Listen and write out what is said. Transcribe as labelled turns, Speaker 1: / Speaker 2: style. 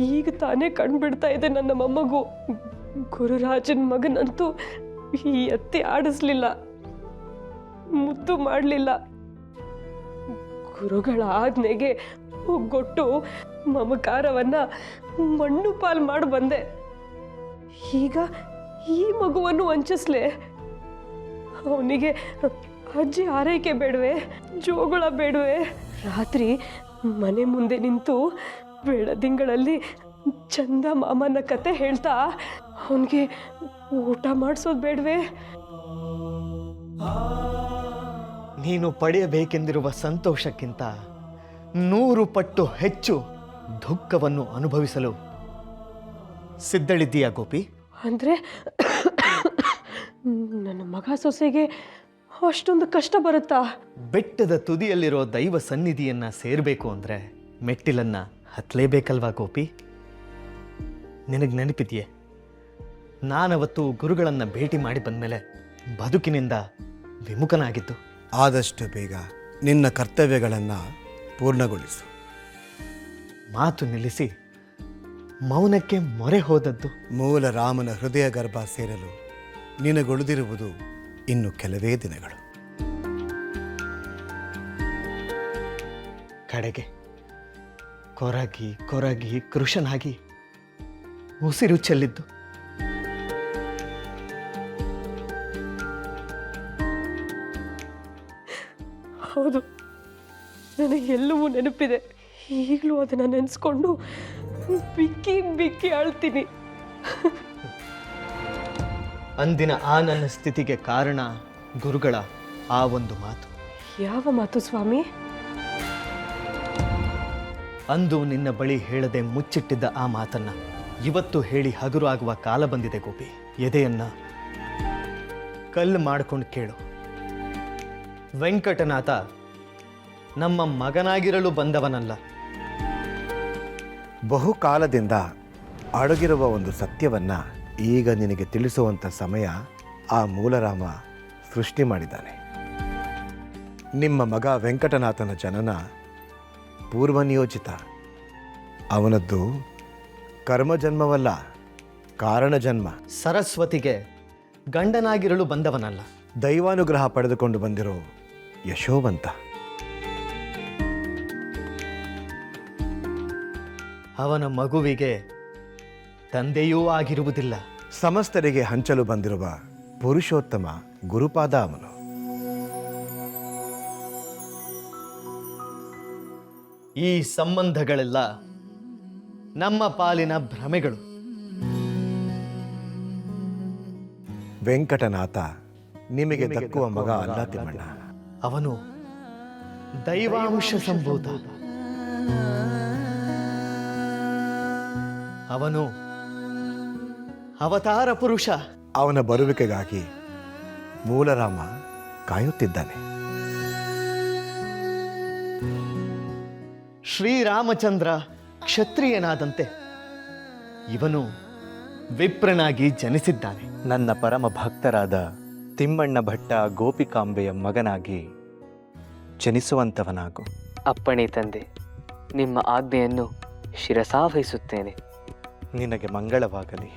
Speaker 1: ಈಗ ತಾನೇ ಕಂಡುಬಿಡ್ತಾ ಇದೆ ನನ್ನ ಮೊಮ್ಮಗು. ಗುರುರಾಜನ ಮಗನಂತೂ ಈ ಎತ್ತಿ ಆಡಿಸ್ಲಿಲ್ಲ, ಮುದ್ದು ಮಾಡಲಿಲ್ಲ. ಗುರುಗಳ ಆಜ್ಞೆಗೆ ಒಗ್ಗೊಟ್ಟು ಮಮಕಾರವನ್ನ ಮಣ್ಣು ಪಾಲು ಮಾಡಿ ಬಂದೆ. ಈಗ ಈ ಮಗುವನ್ನು ವಂಚಿಸ್ಲೆ? ಅವನಿಗೆ ಅಜ್ಜಿ ಆರೈಕೆ ಬೇಡವೆ, ಜೋಗುಳ ಬೇಡವೆ? ರಾತ್ರಿ ಮನೆ ಮುಂದೆ ನಿಂತು ಬೆಳದಿಂಗಳಲ್ಲಿ ಚಂದ ಮಾಮನ ಕತೆ ಹೇಳ್ತಾ ಅವನಿಗೆ ಊಟ ಮಾಡಿಸೋದು ಬೇಡವೆ?
Speaker 2: ನೀನು ಪಡೆಯಬೇಕೆಂದಿರುವ ಸಂತೋಷಕ್ಕಿಂತ 100 ಪಟ್ಟು ಹೆಚ್ಚು ದುಃಖವನ್ನು ಅನುಭವಿಸಲು ಸಿದ್ಧಳಿದ್ದೀಯಾ ಗೋಪಿ?
Speaker 1: ಅಂದರೆ ನನ್ನ ಮಗ ಸೊಸೆಗೆ ಅಷ್ಟೊಂದು ಕಷ್ಟ ಬರುತ್ತಾ?
Speaker 2: ಬೆಟ್ಟದ ತುದಿಯಲ್ಲಿರೋ ದೈವ ಸನ್ನಿಧಿಯನ್ನ ಸೇರಬೇಕು ಅಂದರೆ ಮೆಟ್ಟಿಲನ್ನ ಹತ್ತಲೇಬೇಕಲ್ವಾ ಗೋಪಿ? ನಿನಗೆ ನೆನಪಿದೆಯೇ, ನಾನವತ್ತು ಗುರುಗಳನ್ನು ಭೇಟಿ ಮಾಡಿ ಬಂದಮೇಲೆ ಬದುಕಿನಿಂದ ವಿಮುಖನಾಗಿದ್ದು.
Speaker 3: ಆದಷ್ಟು ಬೇಗ ನಿನ್ನ ಕರ್ತವ್ಯಗಳನ್ನು ಪೂರ್ಣಗೊಳಿಸು.
Speaker 2: ಮಾತು ನಿಲ್ಲಿಸಿ ಮೌನಕ್ಕೆ ಮೊರೆ ಹೋದದ್ದು.
Speaker 3: ಮೂಲ ರಾಮನ ಹೃದಯ ಗರ್ಭ ಸೇರಲು ನಿನಗುಳಿದಿರುವುದು ಇನ್ನು ಕೆಲವೇ ದಿನಗಳು.
Speaker 2: ಕಡೆಗೆ ಕೊರಗಿ ಕೊರಗಿ ಕೃಶನಾಗಿ ಉಸಿರು ಚೆಲ್ಲಿದ್ದು.
Speaker 1: ಹೌದು, ನನಗೆ ಎಲ್ಲವೂ ನೆನಪಿದೆ. ಈಗಲೂ ಅದನ್ನು ನೆನೆಸ್ಕೊಂಡು ಬಿಕ್ಕಿ ಬಿಕ್ಕಿ ಅಳ್ತೀನಿ.
Speaker 2: ಅಂದಿನ ಆ ನನ್ನ ಸ್ಥಿತಿಗೆ ಕಾರಣ ಗುರುಗಳ ಆ ಒಂದು ಮಾತು.
Speaker 1: ಯಾವ ಮಾತು ಸ್ವಾಮಿ?
Speaker 2: ಅಂದು ನಿನ್ನ ಬಳಿ ಹೇಳದೆ ಮುಚ್ಚಿಟ್ಟಿದ್ದ ಆ ಮಾತನ್ನ ಇವತ್ತು ಹೇಳಿ ಹಗುರು ಆಗುವ ಕಾಲ ಬಂದಿದೆ ಗೋಪಿ. ಎದೆಯನ್ನ ಕಲ್ಲು ಮಾಡ್ಕೊಂಡು ಕೇಳು. ವೆಂಕಟನಾಥ ನಮ್ಮ ಮಗನಾಗಿರಲು ಬಂದವನಲ್ಲ.
Speaker 3: ಬಹುಕಾಲದಿಂದ ಅಡಗಿರುವ ಒಂದು ಸತ್ಯವನ್ನ ಈಗ ನಿನಗೆ ತಿಳಿಸುವಂಥ ಸಮಯ ಆ ಮೂಲರಾಮ ಸೃಷ್ಟಿ ಮಾಡಿದ್ದಾನೆ. ನಿಮ್ಮ ಮಗ ವೆಂಕಟನಾಥನ ಜನನ ಪೂರ್ವನಿಯೋಜಿತ. ಅವನದ್ದು ಕರ್ಮಜನ್ಮವಲ್ಲ, ಕಾರಣ ಜನ್ಮ.
Speaker 2: ಸರಸ್ವತಿಗೆ ಗಂಡನಾಗಿರಲು ಬಂದವನಲ್ಲ,
Speaker 3: ದೈವಾನುಗ್ರಹ ಪಡೆದುಕೊಂಡು ಬಂದಿರೋ ಯಶೋವಂತ.
Speaker 2: ಅವನ ಮಗುವಿಗೆ ತಂದೆಯೂ ಆಗಿರುವುದಿಲ್ಲ.
Speaker 3: ಸಮಸ್ತರಿಗೆ ಹಂಚಲು ಬಂದಿರುವ ಪುರುಷೋತ್ತಮ ಗುರುಪಾದ ಅವನು.
Speaker 2: ಈ ಸಂಬಂಧಗಳೆಲ್ಲ ನಮ್ಮ ಪಾಲಿನ ಭ್ರಮೆಗಳು.
Speaker 3: ವೆಂಕಟನಾಥ ನಿಮಗೆ ದಕ್ಕುವ ಮಗ ಅಲ್ಲ ತಿಮ್ಮಣ್ಣ.
Speaker 2: ಅವನು ದೈವಾಂಶ ಸಂಭೂತ. ಅವನು ಅವತಾರ ಪುರುಷ.
Speaker 3: ಅವನ ಬರುವಿಕೆಗಾಗಿ ಮೂಲರಾಮ ಕಾಯುತ್ತಿದ್ದಾನೆ.
Speaker 2: ಶ್ರೀರಾಮಚಂದ್ರ ಕ್ಷತ್ರಿಯನಾದಂತೆ ಇವನು ವಿಪ್ರನಾಗಿ ಜನಿಸಿದ್ದಾನೆ.
Speaker 4: ನನ್ನ ಪರಮ ಭಕ್ತರಾದ ತಿಮ್ಮಣ್ಣ ಭಟ್ಟ ಗೋಪಿಕಾಂಬೆಯ ಮಗನಾಗಿ ಜನಿಸುವಂತವನಾಗು.
Speaker 5: ಅಪ್ಪಣೆ ತಂದೆ, ನಿಮ್ಮ ಆಜ್ಞೆಯನ್ನು ಶಿರಸಾವಹಿಸುತ್ತೇನೆ.
Speaker 4: ನಿನಗೆ ಮಂಗಳವಾಗಲಿ.